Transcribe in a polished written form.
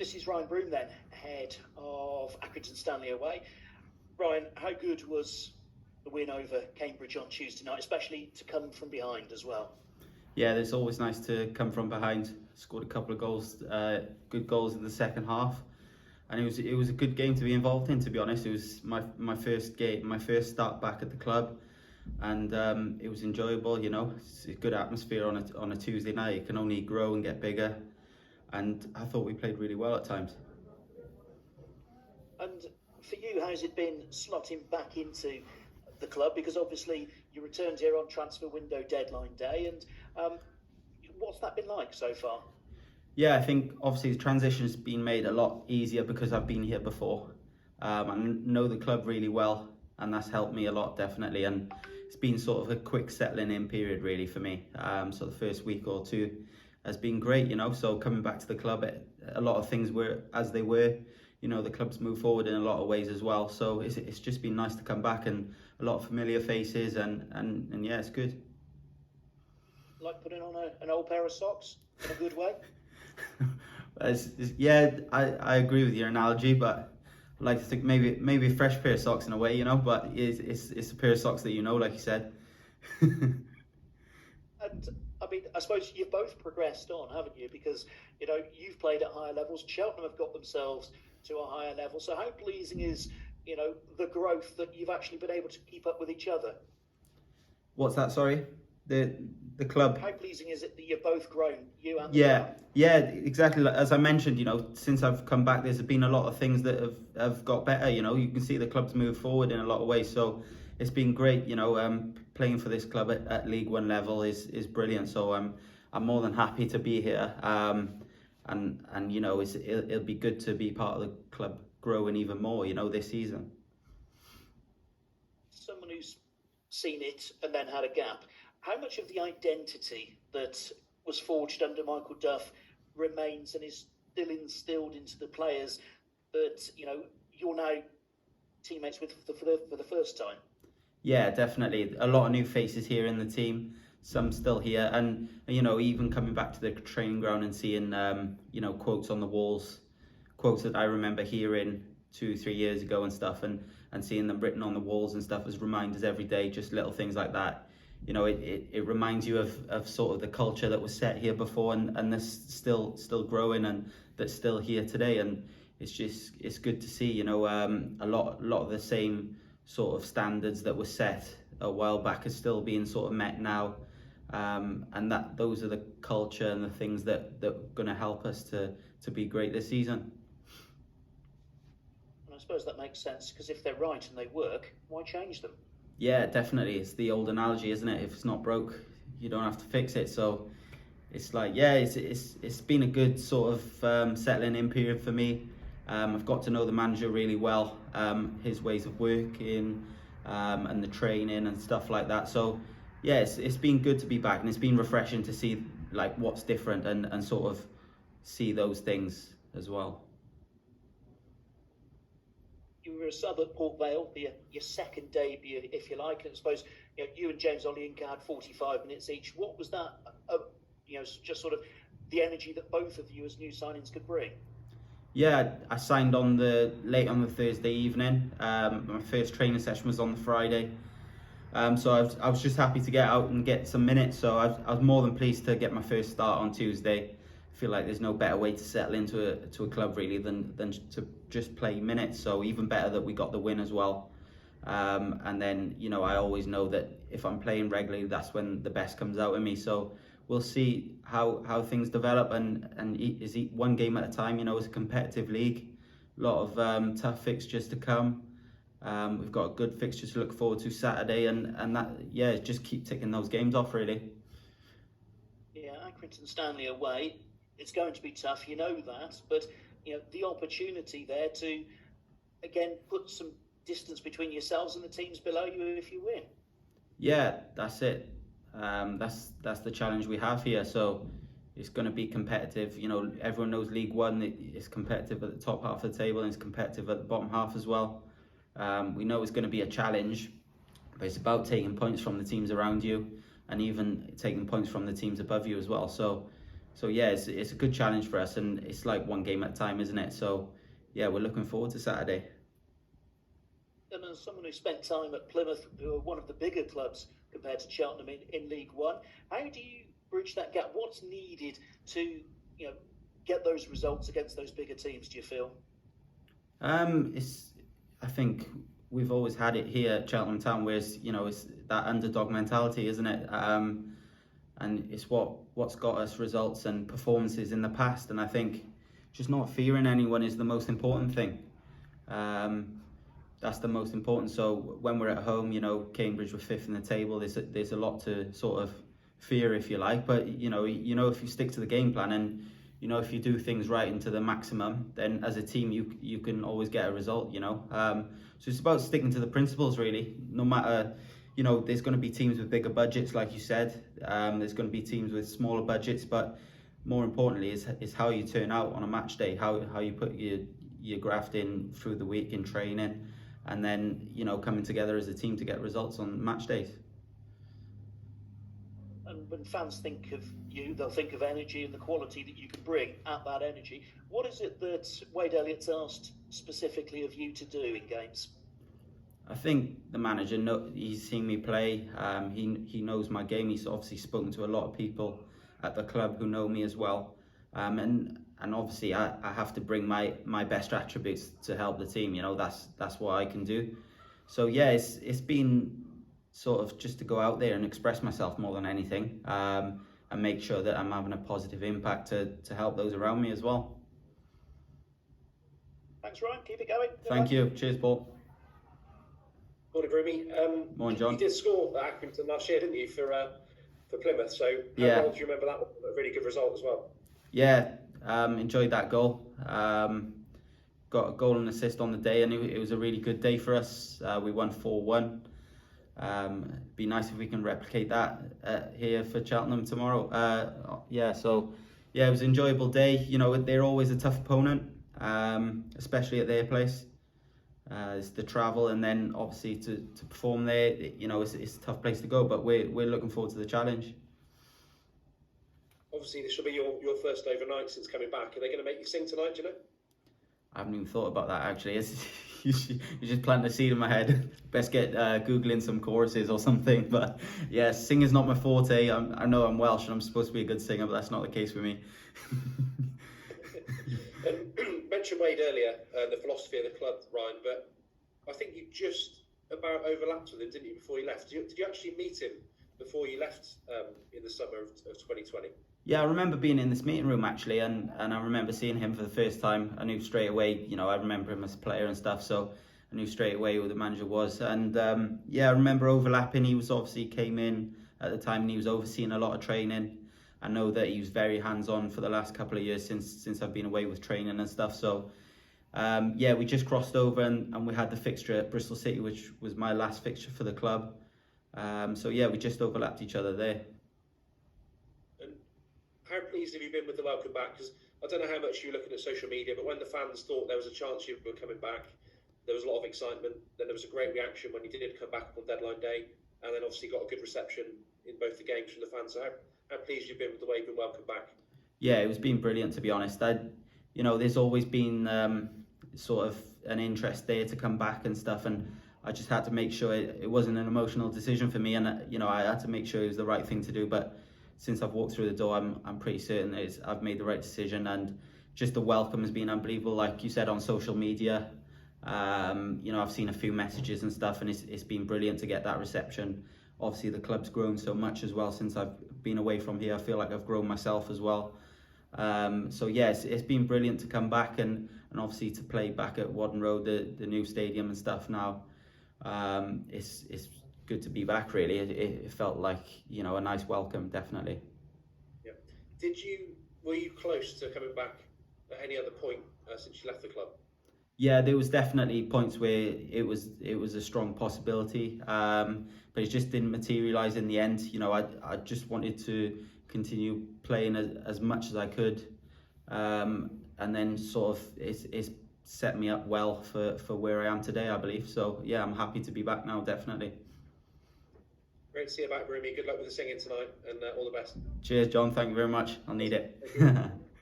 This is Ryan Broom then, head of Accrington Stanley away. Ryan, how good was the win over Cambridge on Tuesday night, especially to come from behind as well? Yeah, it's always nice to come from behind. Scored a couple of goals, good goals in the second half, and it was a good game to be involved in. To be honest, it was my first game, my first start back at the club, and it was enjoyable. You know, it's a good atmosphere on a Tuesday night. It can only grow and get bigger, and I thought we played really well at times. And for you, how's it been slotting back into the club? Because obviously you returned here on transfer window deadline day, and what's that been like so far? Yeah, I think obviously the transition's been made a lot easier because I've been here before. I know the club really well, and that's helped me a lot, definitely. And it's been sort of a quick settling in period really for me. So the first week or two has been great, you know. So coming back to the club, a lot of things were as they were. You know, the club's moved forward in a lot of ways as well. So it's just been nice to come back, and a lot of familiar faces, and yeah, it's good. Like putting on an old pair of socks in a good way? Yeah, I agree with your analogy, but I like to think maybe a fresh pair of socks in a way, you know. But it's a pair of socks that you know, like you said. And I mean, I suppose you've both progressed on, haven't you? Because you know you've played at higher levels. Cheltenham have got themselves to a higher level. So how pleasing is, you know, the growth that you've actually been able to keep up with each other? What's that? Sorry, the club. How pleasing is it that you've both grown, you and Yeah, the club? yeah, exactly. As I mentioned, you know, since I've come back, there's been a lot of things that have got better. You know, you can see the club's moved forward in a lot of ways. So it's been great. You know, playing for this club at League One level is brilliant. So I'm more than happy to be here. And you know, it'll be good to be part of the club growing even more, you know, this season. Someone who's seen it and then had a gap, how much of the identity that was forged under Michael Duff remains and is still instilled into the players that, you know, you're now teammates with for the first time? Yeah, definitely. A lot of new faces here in the team. Some still here, and you know, even coming back to the training ground and seeing you know, quotes on the walls, quotes that I remember hearing 2-3 years ago and stuff, and seeing them written on the walls and stuff as reminders every day, just little things like that. You know, it reminds you of sort of the culture that was set here before, and this still growing, and that's still here today. And it's good to see, you know, a lot of the same sort of standards that were set a while back are still being sort of met now. And those are the culture and the things that are going to help us to be great this season. And I suppose that makes sense, because if they're right and they work, why change them? Yeah, definitely. It's the old analogy, isn't it? If it's not broke, you don't have to fix it. So it's like, yeah, it's been a good sort of settling in period for me. I've got to know the manager really well, his ways of working, and the training and stuff like that. So yeah, it's been good to be back, and it's been refreshing to see like what's different and sort of see those things as well. You were a sub at Port Vale, your second debut, if you like, and I suppose you know, you and James Olayinka had 45 minutes each. What was that, you know, just sort of the energy that both of you as new signings could bring? Yeah, I signed late on the Thursday evening. My first training session was on the Friday. So I was just happy to get out and get some minutes. So I was more than pleased to get my first start on Tuesday. I feel like there's no better way to settle into a club really than to just play minutes. So even better that we got the win as well. And then, you know, I always know that if I'm playing regularly, that's when the best comes out of me. So we'll see how things develop, and is one game at a time. You know, it's a competitive league. A lot of tough fixtures to come. We've got a good fixture to look forward to Saturday, and that, yeah, just keep ticking those games off really. Yeah, Accrington Stanley away, it's going to be tough, you know that, but you know the opportunity there to again put some distance between yourselves and the teams below you if you win. Yeah, that's it. That's the challenge we have here. So it's going to be competitive. You know, everyone knows League One is competitive at the top half of the table, and it's competitive at the bottom half as well. We know it's going to be a challenge, but it's about taking points from the teams around you, and even taking points from the teams above you as well. So So yeah, it's a good challenge for us, and it's like one game at a time, isn't it? So yeah, we're looking forward to Saturday. And as someone who spent time at Plymouth, who are one of the bigger clubs compared to Cheltenham in League One, how do you bridge that gap? What's needed to, get those results against those bigger teams, do you feel? I think we've always had it here at Cheltenham Town, where it's that underdog mentality, isn't it? And it's what's got us results and performances in the past. And I think just not fearing anyone is the most important thing. That's the most important. So when we're at home, Cambridge were fifth in the table. There's a lot to sort of fear, if you like. But if you stick to the game plan and if you do things right into the maximum, then as a team you can always get a result. So it's about sticking to the principles, really. No matter, there's going to be teams with bigger budgets, like you said. There's going to be teams with smaller budgets, but more importantly is how you turn out on a match day, how you put your graft in through the week in training, and then coming together as a team to get results on match days. And when fans think of you, they'll think of energy and the quality that you can bring at that energy. What is it that Wade Elliott's asked specifically of you to do in games? I think the manager, he's seen me play. He knows my game. He's obviously spoken to a lot of people at the club who know me as well. And obviously I have to bring my best attributes to help the team. That's what I can do. So yeah, it's been sort of just to go out there and express myself more than anything, and make sure that I'm having a positive impact to help those around me as well. Thanks, Ryan. Keep it going. Thank you. Cheers, Paul. Morning, Broomy. Morning, John. You did score at Accrington last year, didn't you, for Plymouth? So how well do you remember that one? A really good result as well. Yeah, enjoyed that goal. Got a goal and assist on the day, and it was a really good day for us. We won 4-1. It'd be nice if we can replicate that here for Cheltenham tomorrow. It was an enjoyable day. They're always a tough opponent, especially at their place. It's the travel, and then obviously to perform there, it's a tough place to go, but we're looking forward to the challenge. Obviously, this will be your first overnight since coming back. Are they going to make you sing tonight, do you know? I haven't even thought about that, actually. You just planted a seed in my head. Best get Googling some choruses or something. But yeah, singing's not my forte. I know I'm Welsh and I'm supposed to be a good singer, but that's not the case with me. Mentioned Wade earlier, the philosophy of the club, Ryan, but I think you just about overlapped with him, didn't you, before you left? Did you actually meet him before you left in the summer of 2020? Yeah, I remember being in this meeting room, actually, and I remember seeing him for the first time. I knew straight away, I remember him as a player and stuff, so I knew straight away who the manager was. And I remember overlapping. He was obviously came in at the time and he was overseeing a lot of training. I know that he was very hands-on for the last couple of years since I've been away with training and stuff. So we just crossed over and we had the fixture at Bristol City, which was my last fixture for the club. We just overlapped each other there. And how pleased have you been with the welcome back? Because I don't know how much you were looking at social media, but when the fans thought there was a chance you were coming back, there was a lot of excitement. Then there was a great reaction when you did come back on deadline day, and then obviously got a good reception in both the games from the fans. So how pleased you've been with the way you've been welcomed back? Yeah, it was been brilliant, to be honest. There's always been sort of an interest there to come back and stuff, and I just had to make sure it wasn't an emotional decision for me, and I had to make sure it was the right thing to do. But since I've walked through the door, I'm pretty certain that I've made the right decision, and just the welcome has been unbelievable. Like you said, on social media, I've seen a few messages and stuff, and it's been brilliant to get that reception. Obviously, the club's grown so much as well since I've been away from here. I feel like I've grown myself as well. It's been brilliant to come back and obviously to play back at Whaddon Road, the new stadium and stuff now. It's good to be back, really. It felt like, a nice welcome, definitely. Yeah. Were you close to coming back at any other point since you left the club? Yeah, there was definitely points where it was a strong possibility, but it just didn't materialise in the end. I just wanted to continue playing as much as I could, and then sort of it's set me up well for where I am today, I believe. So yeah, I'm happy to be back now, definitely. Great to see you back, Broomy. Good luck with the singing tonight, and all the best. Cheers, John. Thank you very much. I'll need it.